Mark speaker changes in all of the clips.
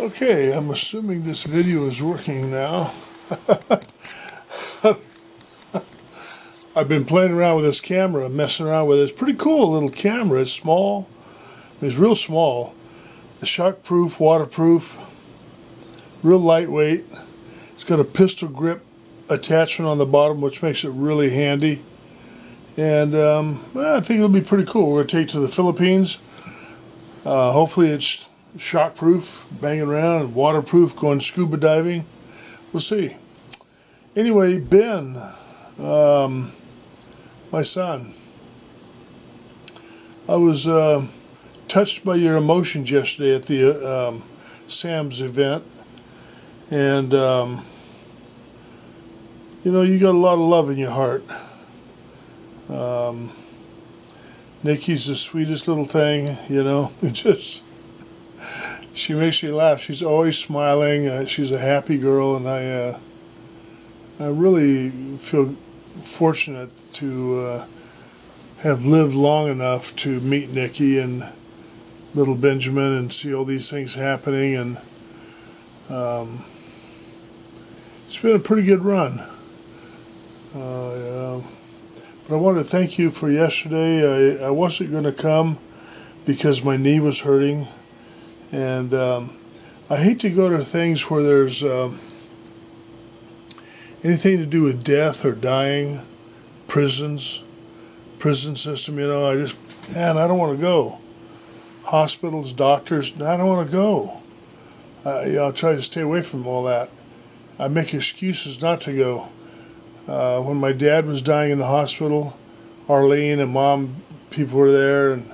Speaker 1: Okay, I'm assuming this video is working now. I've been playing around with this camera, messing around with it. It's pretty cool little camera. It's small. It's real small. It's shockproof, waterproof, real lightweight. It's got a pistol grip attachment on the bottom, which makes it really handy. And I think it'll be pretty cool. We're going to take it to the Philippines. Hopefully it's shockproof, banging around, waterproof, going scuba diving. We'll see. Anyway, Ben, my son, I was touched by your emotions yesterday at the Sam's event. And, you got a lot of love in your heart. Nikki's the sweetest little thing, she makes me laugh. She's always smiling. She's a happy girl, and I really feel fortunate to have lived long enough to meet Nikki and little Benjamin and see all these things happening, and it's been a pretty good run. But I want to thank you for yesterday. I wasn't going to come because my knee was hurting. And I hate to go to things where there's anything to do with death or dying, prison system, I don't want to go. Hospitals, doctors, I don't want to go. I'll try to stay away from all that. I make excuses not to go. When my dad was dying in the hospital, Arlene and Mom, people were there, and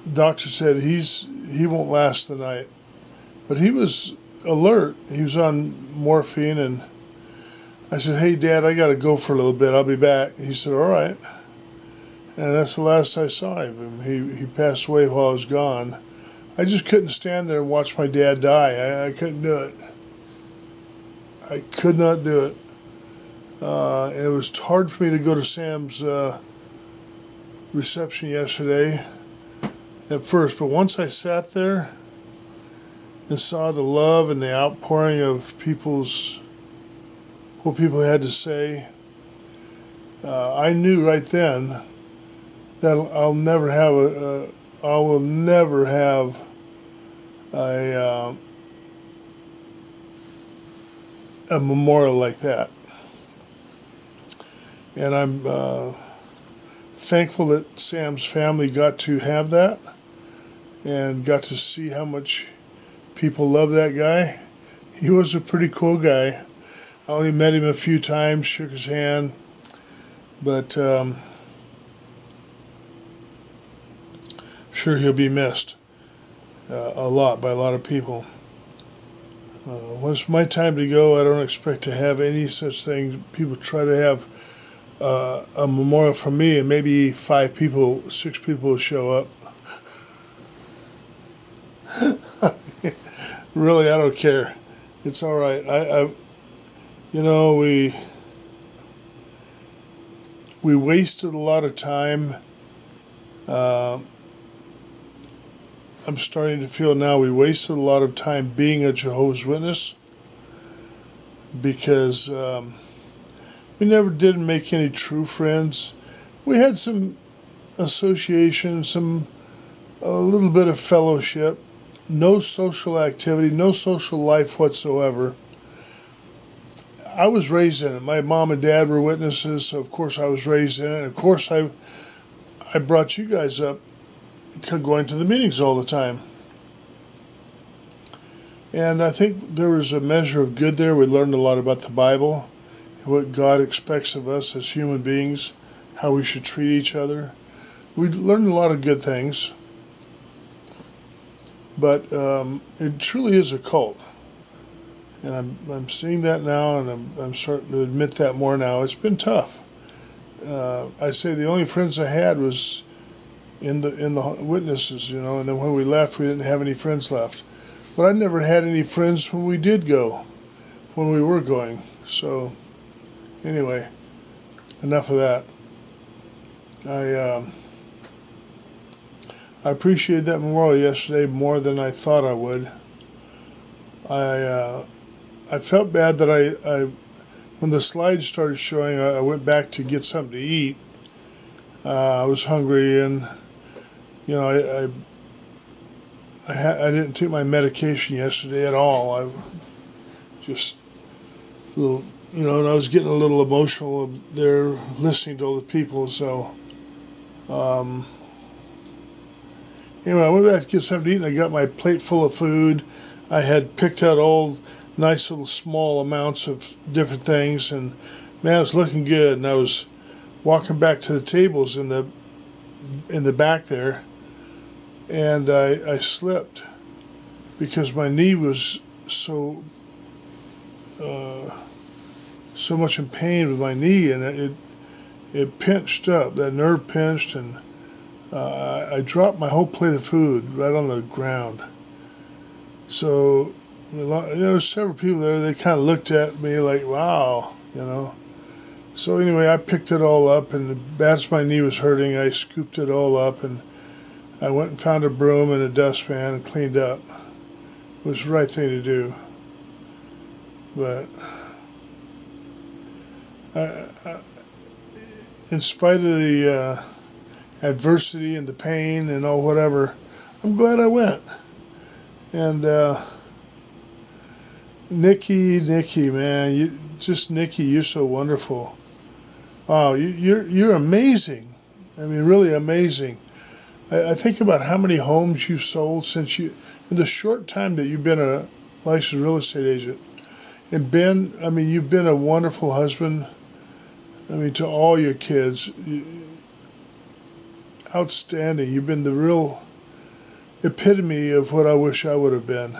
Speaker 1: the doctor said he won't last the night. But he was alert. He was on morphine, and I said, "Hey, Dad, I got to go for a little bit. I'll be back." He said, "All right." And that's the last I saw of him. He passed away while I was gone. I just couldn't stand there and watch my dad die. I couldn't do it. I could not do it. And it was hard for me to go to Sam's reception yesterday at first, but once I sat there and saw the love and the outpouring of what people had to say, I knew right then that I will never have a memorial like that. And I'm thankful that Sam's family got to have that and got to see how much people love that guy. He was a pretty cool guy. I only met him a few times, shook his hand, but sure he'll be missed a lot by a lot of people. When it's my time to go, I don't expect to have any such thing. People try to have a memorial for me, and maybe 6 people will show up. Really, I don't care. It's all right. We wasted a lot of time. I'm starting to feel now we wasted a lot of time being a Jehovah's Witness because we never did make any true friends. We had some association, a little bit of fellowship, no social activity, no social life whatsoever. I was raised in it. My mom and dad were witnesses, so of course I was raised in it. And of course I brought you guys up going to the meetings all the time. And I think there was a measure of good there. We learned a lot about the Bible, what God expects of us as human beings, how we should treat each other. We learned a lot of good things. But it truly is a cult. And I'm seeing that now, and I'm starting to admit that more now. It's been tough. I say the only friends I had was in the witnesses, and then when we left, we didn't have any friends left. But I never had any friends when we did go, when we were going. So anyway, enough of that. I appreciated that memorial yesterday more than I thought I would. I felt bad that I when the slides started showing, I went back to get something to eat. I was hungry, and you know, I didn't take my medication yesterday at all. I just a little, you know, and I was getting a little emotional there listening to all the people. So anyway, I went back to get something to eat, and I got my plate full of food. I had picked out all nice little small amounts of different things, and man, it was looking good. And I was walking back to the tables in the back there, and I slipped because my knee was so much in pain with my knee, and it pinched up. That nerve pinched, and I dropped my whole plate of food right on the ground. So there were several people there. They kind of looked at me like, "Wow," you know. So anyway, I picked it all up, and as my knee was hurting, I scooped it all up, and I went and found a broom and a dustpan and cleaned up. It was the right thing to do. But in spite of the adversity and the pain and all whatever, I'm glad I went. And Nikki, man, Nikki, you're so wonderful. Wow, you're amazing. I mean, really amazing. I think about how many homes you've sold in the short time that you've been a licensed real estate agent. And Ben, I mean, you've been a wonderful husband. I mean, to all your kids, outstanding. You've been the real epitome of what I wish I would have been.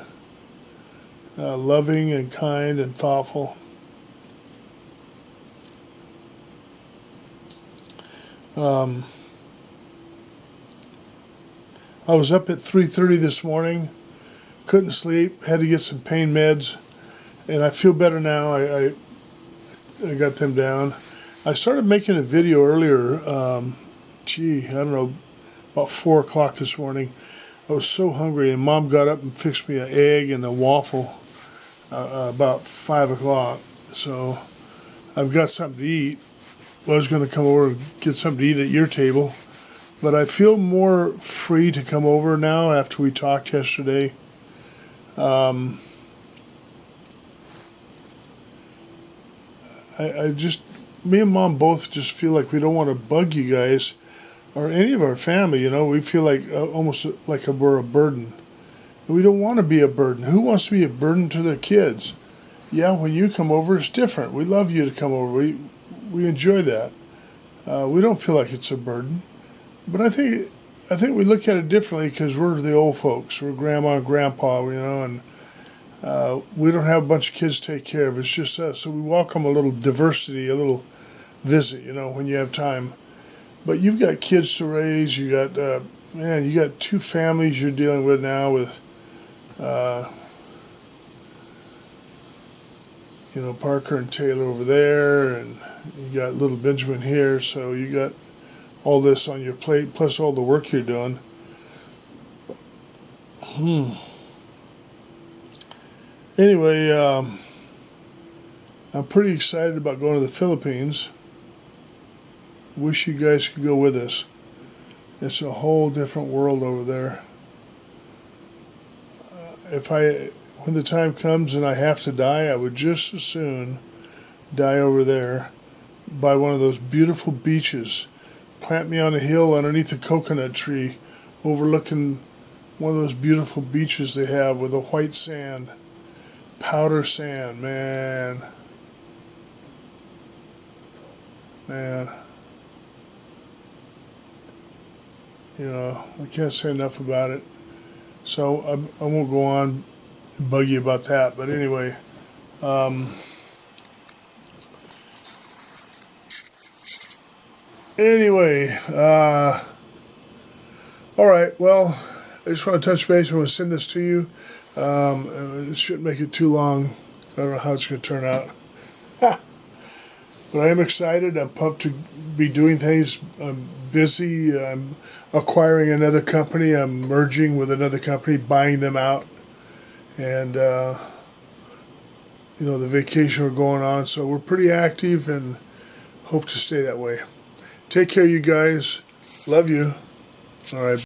Speaker 1: Loving and kind and thoughtful. I was up at 3:30 this morning, couldn't sleep, had to get some pain meds, and I feel better now. I got them down. I started making a video earlier, I don't know, about 4 o'clock this morning. I was so hungry, and Mom got up and fixed me an egg and a waffle about 5 o'clock. So I've got something to eat. I was going to come over and get something to eat at your table, but I feel more free to come over now after we talked yesterday. Me and Mom both just feel like we don't want to bug you guys or any of our family, you know. We feel like almost like we're a burden. And we don't want to be a burden. Who wants to be a burden to their kids? Yeah, when you come over, it's different. We love you to come over. We enjoy that. We don't feel like it's a burden. But I think we look at it differently because we're the old folks. We're grandma and grandpa, you know, and we don't have a bunch of kids to take care of. It's just us. So we welcome a little diversity, a little visit, you know, when you have time. But you've got kids to raise. You got, you got 2 families you're dealing with now with, you know, Parker and Taylor over there, and you got little Benjamin here. So you got all this on your plate, plus all the work you're doing. Anyway, I'm pretty excited about going to the Philippines. Wish you guys could go with us. It's a whole different world over there. When the time comes and I have to die, I would just as soon die over there by one of those beautiful beaches. Plant me on a hill underneath a coconut tree overlooking one of those beautiful beaches they have with the white sand, powder sand, man. You know, I can't say enough about it. So I won't go on and bug you about that. But anyway, all right. Well, I just want to touch base. I want to send this to you. It shouldn't make it too long. I don't know how it's going to turn out. But I am excited. I'm pumped to be doing things. I'm busy. I'm acquiring another company. I'm merging with another company, buying them out. And the vacation we're going on. So we're pretty active and hope to stay that way. Take care, you guys. Love you. All right.